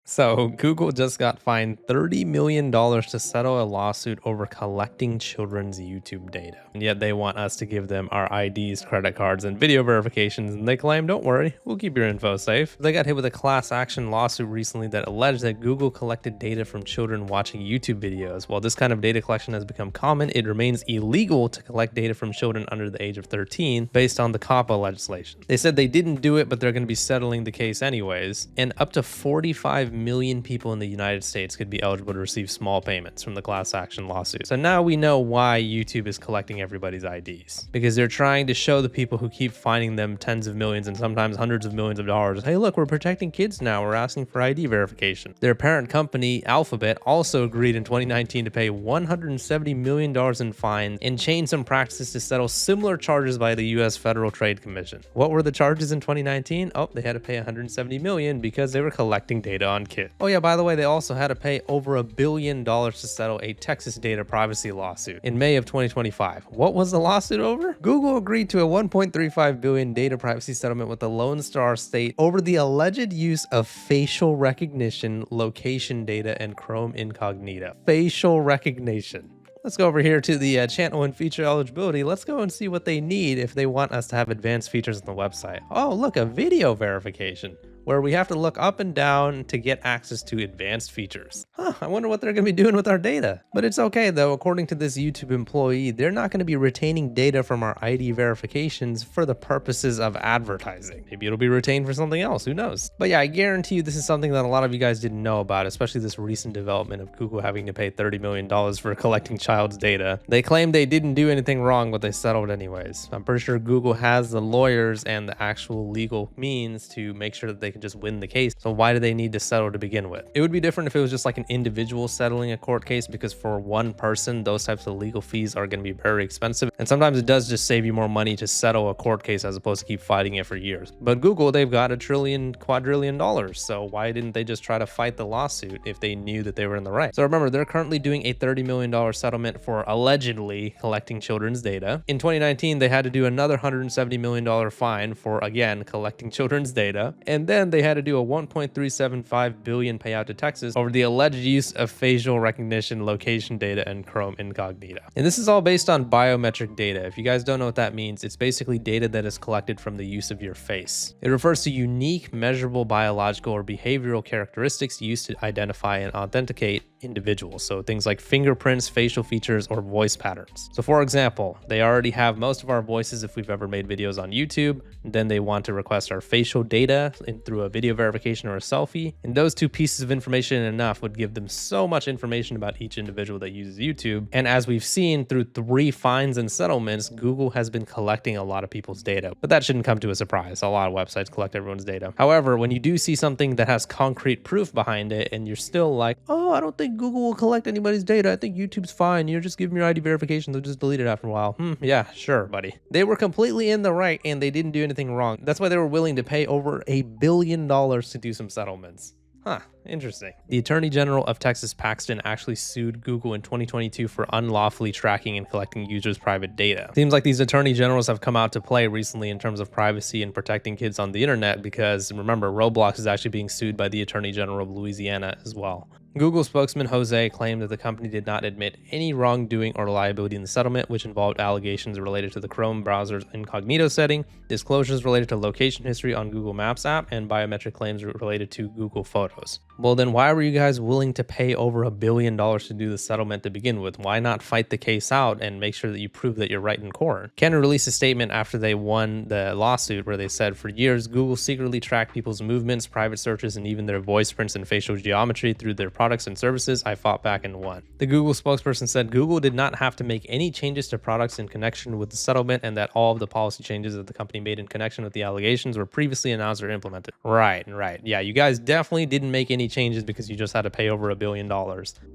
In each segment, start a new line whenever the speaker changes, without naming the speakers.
So, Google just got fined $30 million to settle a lawsuit over collecting children's YouTube data. And yet they want us to give them our IDs, credit cards, and video verifications, and they claim, don't worry, we'll keep your info safe. They got hit with a class action lawsuit recently that alleged that Google collected data from children watching YouTube videos. While this kind of data collection has become common, it remains illegal to collect data from children under the age of 13 based on the COPPA legislation. They said they didn't do it, but they're going to be settling the case anyways, and up to 45 million people in the United States could be eligible to receive small payments from the class action lawsuit. So now we know why YouTube is collecting everybody's IDs, because they're trying to show the people who keep finding them tens of millions and sometimes hundreds of millions of dollars, hey look, we're protecting kids now, we're asking for ID verification. Their parent company, Alphabet, also agreed in 2019 to pay $170 million in fines and change some practices to settle similar charges by the US Federal Trade Commission. What were the charges in 2019? Oh, they had to pay $170 million because they were collecting data on kids. Oh yeah, by the way, they also had to pay over $1 billion to settle a Texas data privacy lawsuit in May of 2025. What was the lawsuit over? Google agreed to a $1.35 billion data privacy settlement with the Lone Star State over the alleged use of facial recognition, location data, and Chrome Incognito. Facial recognition. Let's go over here to the channel and feature eligibility. Let's go and see what they need if they want us to have advanced features on the website. Oh, look, a video verification, where we have to look up and down to get access to advanced features. I wonder what they're going to be doing with our data. But it's okay though, according to this YouTube employee, they're not going to be retaining data from our ID verifications for the purposes of advertising. Maybe it'll be retained for something else, who knows? But yeah, I guarantee you this is something that a lot of you guys didn't know about, especially this recent development of Google having to pay $30 million for collecting child's data. They claim they didn't do anything wrong, but they settled anyways. I'm pretty sure Google has the lawyers and the actual legal means to make sure that they can just win the case. So why do they need to settle to begin with? It would be different if it was just like an individual settling a court case, because for one person, those types of legal fees are going to be very expensive. And sometimes it does just save you more money to settle a court case as opposed to keep fighting it for years. But Google, they've got $1 trillion, quadrillion dollars. So why didn't they just try to fight the lawsuit if they knew that they were in the right? So remember, they're currently doing a $30 million settlement for allegedly collecting children's data. In 2019, they had to do another $170 million fine for, again, collecting children's data. And then they had to do a $1.375 billion payout to Texas over the alleged use of facial recognition, location data, and Chrome Incognito. And this is all based on biometric data. If you guys don't know what that means, it's basically data that is collected from the use of your face. It refers to unique, measurable biological or behavioral characteristics used to identify and authenticate individuals. So things like fingerprints, facial features, or voice patterns. So for example, they already have most of our voices if we've ever made videos on YouTube. Then they want to request our facial data through a video verification or a selfie. And those two pieces of information enough would give them so much information about each individual that uses YouTube. And as we've seen through 3 fines and settlements, Google has been collecting a lot of people's data. But that shouldn't come to a surprise. A lot of websites collect everyone's data. However, when you do see something that has concrete proof behind it and you're still like, oh, I don't think Google will collect anybody's data, I think YouTube's fine, you're just giving your ID verification, they'll just delete it after a while. Yeah, sure, buddy. They were completely in the right and they didn't do anything wrong. That's why they were willing to pay over $1 billion to do some settlements. Interesting. The Attorney General of Texas, Paxton, actually sued Google in 2022 for unlawfully tracking and collecting users' private data. Seems like these attorney generals have come out to play recently in terms of privacy and protecting kids on the internet, because remember, Roblox is actually being sued by the Attorney General of Louisiana as well. Google spokesman Jose claimed that the company did not admit any wrongdoing or liability in the settlement, which involved allegations related to the Chrome browser's incognito setting, disclosures related to location history on Google Maps app, and biometric claims related to Google Photos. Well, then why were you guys willing to pay over $1 billion to do the settlement to begin with? Why not fight the case out and make sure that you prove that you're right in court? Canon released a statement after they won the lawsuit where they said, for years, Google secretly tracked people's movements, private searches, and even their voice prints and facial geometry through their products and services. I fought back and won. The Google spokesperson said Google did not have to make any changes to products in connection with the settlement, and that all of the policy changes that the company made in connection with the allegations were previously announced or implemented. Right. Yeah, you guys definitely didn't make any changes because you just had to pay over $1 billion.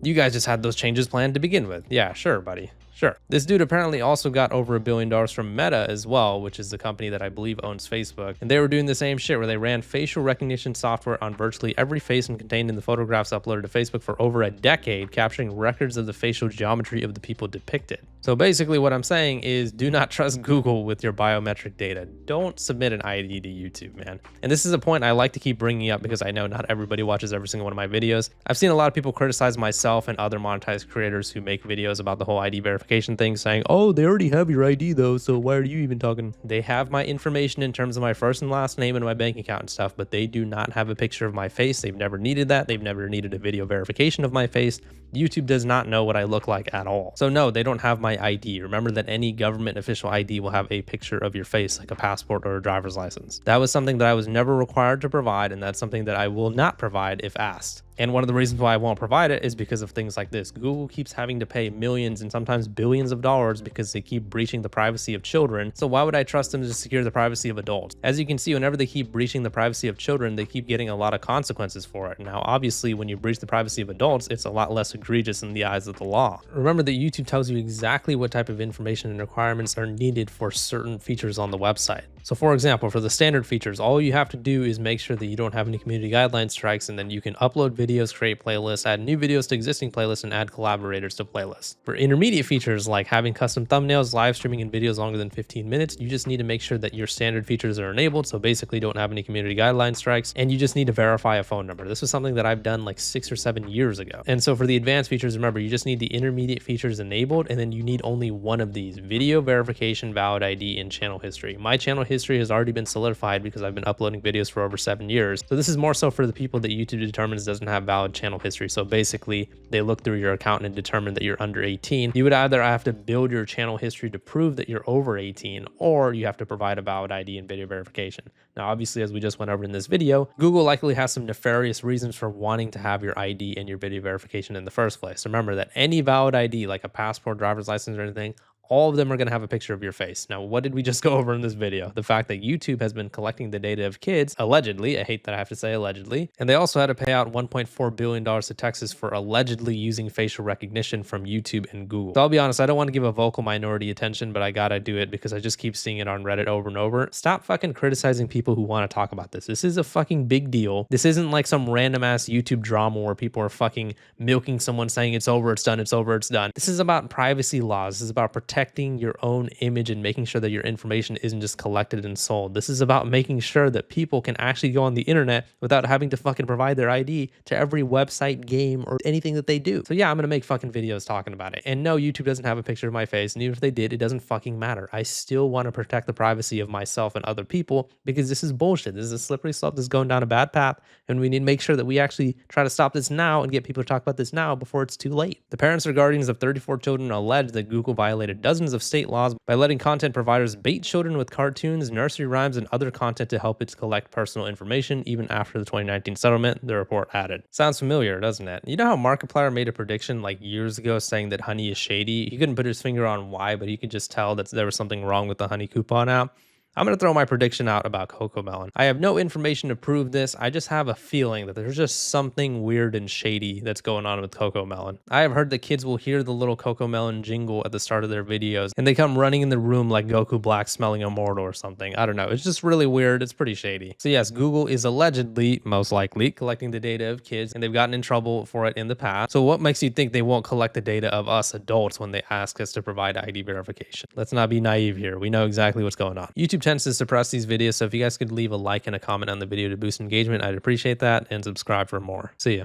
You guys just had those changes planned to begin with. Yeah, sure, buddy. Sure. This dude apparently also got over $1 billion from Meta as well, which is the company that I believe owns Facebook. And they were doing the same shit where they ran facial recognition software on virtually every face and contained in the photographs uploaded to Facebook for over a decade, capturing records of the facial geometry of the people depicted. So basically what I'm saying is do not trust Google with your biometric data. Don't submit an ID to YouTube, man. And this is a point I like to keep bringing up because I know not everybody watches every single one of my videos. I've seen a lot of people criticize myself and other monetized creators who make videos about the whole ID verification thing, saying, oh, they already have your ID though, so why are you even talking? They have my information in terms of my first and last name and my bank account and stuff, but they do not have a picture of my face. They've never needed that. They've never needed a video verification of my face. YouTube does not know what I look like at all. So no, they don't have my ID. Remember that any government official ID will have a picture of your face, like a passport or a driver's license. That was something that I was never required to provide, and that's something that I will not provide if asked. And one of the reasons why I won't provide it is because of things like this. Google keeps having to pay millions and sometimes billions of dollars because they keep breaching the privacy of children. So why would I trust them to secure the privacy of adults? As you can see, whenever they keep breaching the privacy of children, they keep getting a lot of consequences for it. Now, obviously, when you breach the privacy of adults, it's a lot less egregious in the eyes of the law. Remember that YouTube tells you exactly what type of information and requirements are needed for certain features on the website. So for example, for the standard features, all you have to do is make sure that you don't have any community guideline strikes, and then you can upload videos, create playlists, add new videos to existing playlists, and add collaborators to playlists. For intermediate features like having custom thumbnails, live streaming, and videos longer than 15 minutes, you just need to make sure that your standard features are enabled, so basically don't have any community guideline strikes, and you just need to verify a phone number. This was something that I've done like 6 or 7 years ago. And so for the advanced features, remember, you just need the intermediate features enabled, and then you need only one of these: video verification, valid ID, and channel history. My channel history has already been solidified because I've been uploading videos for over 7 years. So this is more so for the people that YouTube determines doesn't have valid channel history. So basically they look through your account and determine that you're under 18. You would either have to build your channel history to prove that you're over 18, or you have to provide a valid ID and video verification. Now, obviously, as we just went over in this video, Google likely has some nefarious reasons for wanting to have your ID and your video verification in the first place. Remember that any valid ID, like a passport, driver's license, or anything, all of them are going to have a picture of your face. Now, what did we just go over in this video? The fact that YouTube has been collecting the data of kids, allegedly. I hate that I have to say allegedly. And they also had to pay out $1.4 billion to Texas for allegedly using facial recognition from YouTube and Google. So I'll be honest, I don't want to give a vocal minority attention, but I gotta do it because I just keep seeing it on Reddit over and over. Stop fucking criticizing people who want to talk about this. This is a fucking big deal. This isn't like some random ass YouTube drama where people are fucking milking someone saying it's over, it's done, it's over, it's done. This is about privacy laws. This is about protecting your own image and making sure that your information isn't just collected and sold. This is about making sure that people can actually go on the internet without having to fucking provide their ID to every website, game, or anything that they do. So yeah, I'm gonna make fucking videos talking about it. And no, YouTube doesn't have a picture of my face, and even if they did, it doesn't fucking matter. I still want to protect the privacy of myself and other people because this is bullshit. This is a slippery slope that's going down a bad path, and we need to make sure that we actually try to stop this now and get people to talk about this now before it's too late. The parents or guardians of 34 children allege that Google violated dozens of state laws by letting content providers bait children with cartoons, nursery rhymes, and other content to help it collect personal information even after the 2019 settlement, the report added. Sounds familiar, doesn't it? You know how Markiplier made a prediction like years ago saying that honey is shady? He couldn't put his finger on why, but he could just tell that there was something wrong with the honey coupon app. I'm going to throw my prediction out about CoComelon. I have no information to prove this. I just have a feeling that there's just something weird and shady that's going on with CoComelon. I have heard that kids will hear the little CoComelon jingle at the start of their videos, and they come running in the room like Goku Black smelling immortal or something. I don't know. It's just really weird. It's pretty shady. So yes, Google is allegedly, most likely, collecting the data of kids, and they've gotten in trouble for it in the past. So what makes you think they won't collect the data of us adults when they ask us to provide ID verification? Let's not be naive here. We know exactly what's going on. YouTube tends to suppress these videos, so if you guys could leave a like and a comment on the video to boost engagement, I'd appreciate that, and subscribe for more. See ya.